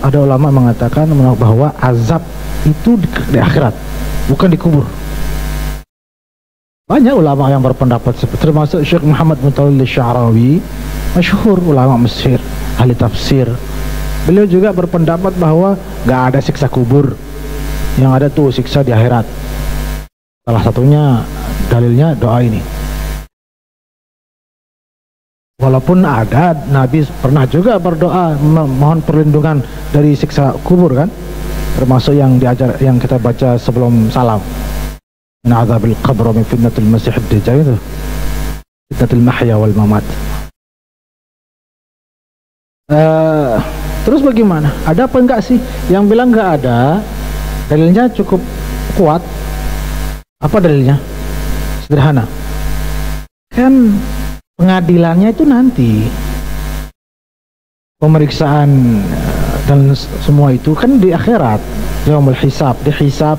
ada ulama mengatakan bahwa azab itu di akhirat, bukan di kubur. Banyak ulama yang berpendapat seperti, termasuk Syekh Muhammad Mutawalli Sya'rawi, masyhur ulama Mesir, ahli tafsir. Beliau juga berpendapat bahwa gak ada siksa kubur, yang ada tuh siksa di akhirat. Salah satunya dalilnya doa ini. Walaupun ada, Nabi pernah juga berdoa mohon perlindungan dari siksa kubur kan, termasuk yang diajar, yang kita baca sebelum salam. Min azabil qabr wa min fitnatil masih ad-dajjal, itu fitnatil mahya wal mamat. Terus bagaimana? Ada apa enggak sih? Yang bilang enggak ada, dalilnya cukup kuat. Apa dalilnya? Sederhana. Kan pengadilannya itu nanti, pemeriksaan dan semua itu kan di akhirat, yaumul hisab, dihisab,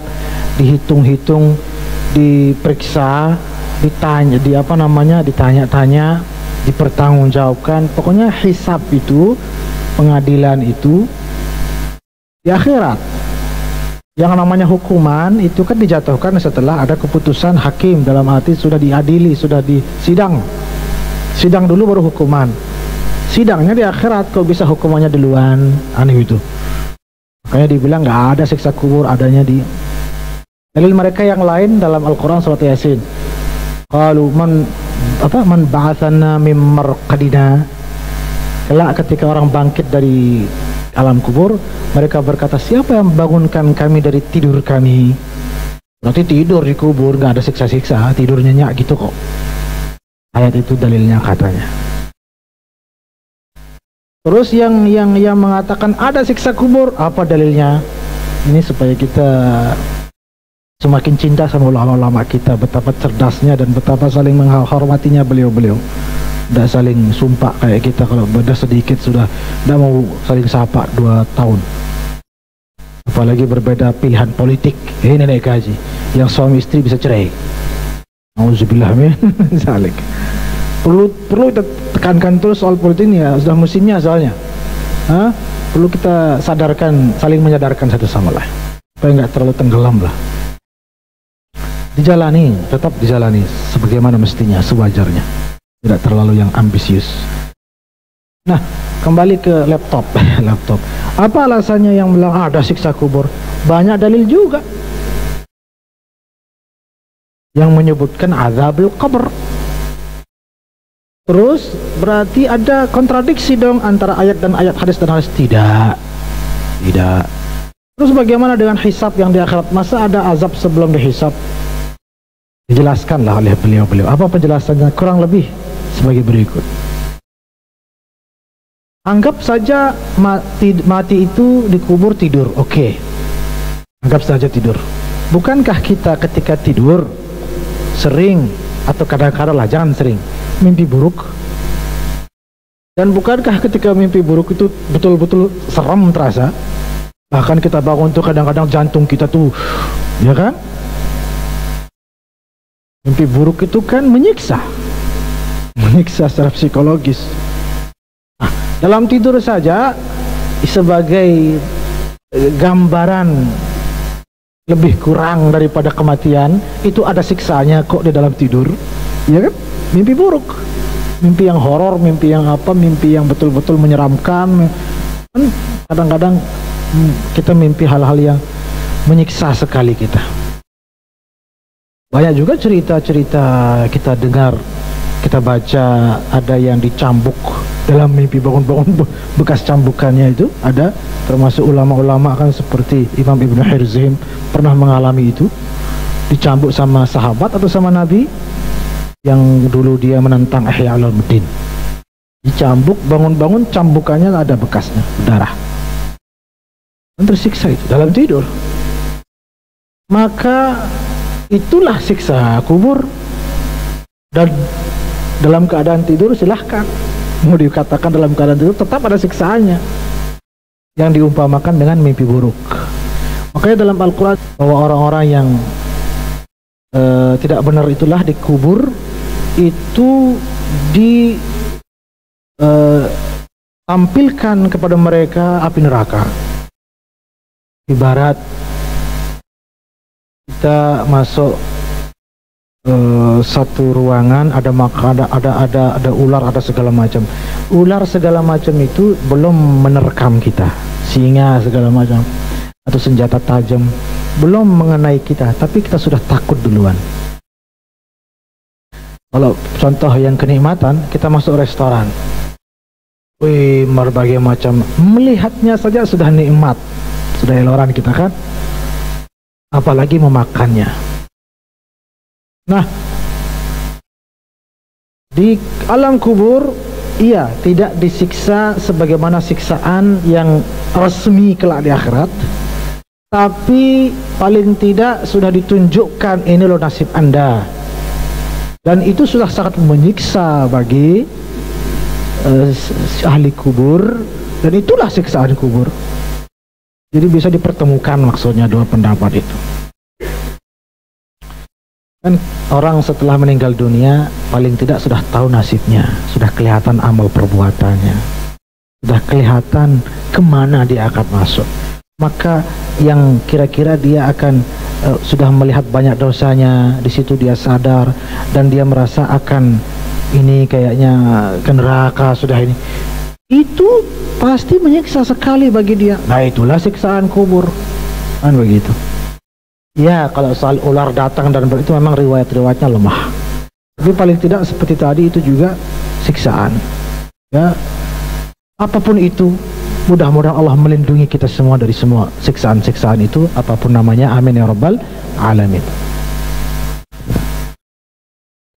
dihitung-hitung, diperiksa, ditanya, ditanya-tanya, dipertanggungjawabkan. Pokoknya hisab itu, pengadilan itu di akhirat. Yang namanya hukuman itu kan dijatuhkan setelah ada keputusan hakim, dalam arti sudah diadili, sudah disidang. Sidang dulu baru hukuman. Sidangnya di akhirat, kok bisa hukumannya duluan? Aneh itu. Makanya dibilang nggak ada siksa kubur, adanya di dalil mereka yang lain dalam Al-Quran surat Yasin. Qalu man ba'athana mim marqadina. Kelak ketika orang bangkit dari alam kubur, mereka berkata, siapa yang membangunkan kami dari tidur kami? Berarti tidur di kubur, nggak ada siksa-siksa, tidur nyenyak gitu kok. Ayat itu dalilnya katanya. Terus yang mengatakan ada siksa kubur, apa dalilnya? Ini supaya kita semakin cinta sama ulama-ulama kita, betapa cerdasnya dan betapa saling menghormatinya beliau-beliau. Tidak saling sumpah kayak kita, kalau beda sedikit sudah tidak mau saling sapa 2 tahun. Apalagi berbeda pilihan politik. Ini naik gaji, yang suami istri bisa cerai. Auzubillah min zalik. Perlu kita tekankan terus soal politik ini ya, sudah musimnya soalnya. Perlu kita sadarkan, saling menyadarkan satu sama lain, supaya nggak terlalu tenggelam lah. Dijalani, tetap dijalani sebagaimana mestinya, sewajarnya, tidak terlalu yang ambisius. Nah, kembali ke laptop. Laptop. Apa alasannya yang bilang ada siksa kubur? Banyak dalil juga yang menyebutkan azabul qabr. Terus berarti ada kontradiksi dong antara ayat dan ayat, hadis dan hadis. Tidak. Terus bagaimana dengan hisab yang di akhirat? Masa ada azab sebelum dihisab? Dijelaskanlah oleh beliau-beliau. Apa penjelasannya? Kurang lebih sebagai berikut. Anggap saja mati itu dikubur tidur. Oke. Anggap saja tidur. Bukankah kita ketika tidur sering, atau kadang-kadang lah, jangan sering, mimpi buruk? Dan bukankah ketika mimpi buruk itu betul-betul seram terasa? Bahkan kita bangun tuh kadang-kadang jantung kita tuh, ya kan? Mimpi buruk itu kan menyiksa secara psikologis. Nah, dalam tidur saja sebagai gambaran lebih kurang daripada kematian, itu ada siksanya kok di dalam tidur, ya kan? Mimpi buruk, mimpi yang horor, mimpi yang apa, mimpi yang betul-betul menyeramkan. Kan kadang-kadang kita mimpi hal-hal yang menyiksa sekali kita. Banyak juga cerita-cerita kita dengar, kita baca, ada yang dicambuk dalam mimpi, bangun-bangun bekas cambukannya itu ada, termasuk ulama-ulama kan seperti Imam Ibn Hirzim pernah mengalami itu, dicambuk sama sahabat atau sama Nabi yang dulu dia menentang Ihya Ulumuddin. Dicambuk, bangun-bangun cambukannya ada bekasnya, berdarah. Dan tersiksa itu dalam tidur. Maka itulah siksa kubur. Dan dalam keadaan tidur silahkan, mau dikatakan dalam keadaan tidur tetap ada siksaannya, yang diumpamakan dengan mimpi buruk. Makanya dalam Al-Quran bahwa orang-orang yang tidak benar itulah dikubur, itu ditampilkan kepada mereka api neraka. Ibarat kita masuk satu ruangan, ada ular, ada segala macam. Ular segala macam itu belum menerkam kita, singa segala macam atau senjata tajam belum mengenai kita, tapi kita sudah takut duluan. Kalau contoh yang kenikmatan, kita masuk restoran, wih, berbagai macam, melihatnya saja sudah nikmat, sudah eloran kita kan, apalagi memakannya. Nah, di alam kubur, iya, tidak disiksa sebagaimana siksaan yang resmi kelak di akhirat, tapi paling tidak sudah ditunjukkan ini loh nasib Anda, dan itu sudah sangat menyiksa bagi ahli kubur, dan itulah siksaan kubur. Jadi bisa dipertemukan maksudnya dua pendapat itu. Dan orang setelah meninggal dunia paling tidak sudah tahu nasibnya, sudah kelihatan amal perbuatannya, sudah kelihatan kemana dia akan masuk. Maka yang kira-kira dia akan sudah melihat banyak dosanya, di situ dia sadar dan dia merasa akan ini kayaknya ke neraka sudah ini. Itu pasti menyiksa sekali bagi dia. Nah, itulah siksaan kubur. Kan begitu. Ya, kalau soal ular datang dan itu memang riwayat-riwayatnya lemah. Tapi paling tidak seperti tadi itu juga siksaan. Ya, apapun itu, mudah-mudahan Allah melindungi kita semua dari semua siksaan-siksaan itu, apapun namanya. Amin ya rabbal alamin.